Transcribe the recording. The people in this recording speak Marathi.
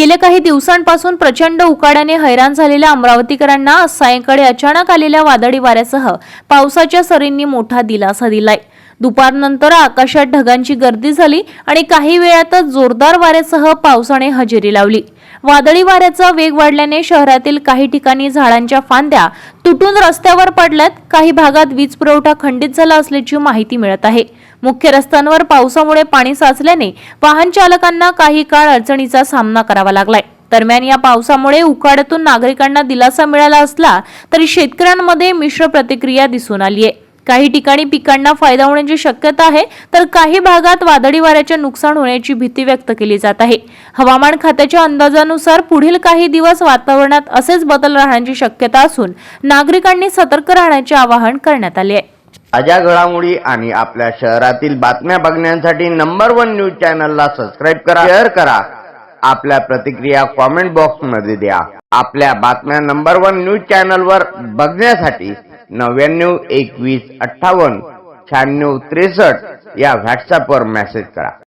गेल्या काही दिवसांपासून प्रचंड उकाड्याने हैराण झालेल्या अमरावतीकरांना आज सायंकाळी अचानक आलेल्या वादळी वाऱ्यासह पावसाच्या सरींनी मोठा दिलासा दिलाय। दुपारनंतर आकाशात ढगांची गर्दी झाली आणि काही वेळातच जोरदार वाऱ्यासह पावसाने हजेरी लावली। वादळी वाऱ्याचा वेग वाढल्याने शहरातील काही ठिकाणी झाडांच्या फांद्या तुटून रस्त्यावर पडल्यात। काही भागात वीज पुरवठा खंडित झाला असल्याची माहिती मिळत आहे। मुख्य रस्त्यांवर पावसामुळे पाणी साचल्याने वाहन चालकांना काही काळ अडचणीचा सामना करावा लागलाय। दरम्यान या पावसामुळे उकाड्यातून नागरिकांना दिलासा मिळाला असला तरी शेतकऱ्यांमध्ये मिश्र प्रतिक्रिया दिसून आली आहे। काही ठिकाणी पिकांना फायदा होण्याची शक्यता आहे, तर काही भागात वादळी वाऱ्याचे नुकसान होण्याची भीती व्यक्त केली जात आहे। हवामान खात्याच्या अंदाजानुसार पुढील काही दिवस वातावरणात असेच बदल राहण्याची शक्यता असून नागरिकांनी सतर्क राहण्याचे आवाहन करण्यात आले आहे। ताज्या घडामोडी आणि आपल्या शहरातील बातम्या बघण्यासाठी नंबर 1 न्यूज चॅनलला सबस्क्राइब करा, शेअर करा, आपल्या प्रतिक्रिया कमेंट बॉक्स मध्ये द्या। आपल्या बातम्या नंबर 1 न्यूज चॅनलवर बघण्यासाठी 99 21 58 96 63 या व्हॉट्सअपवर मेसेज करा।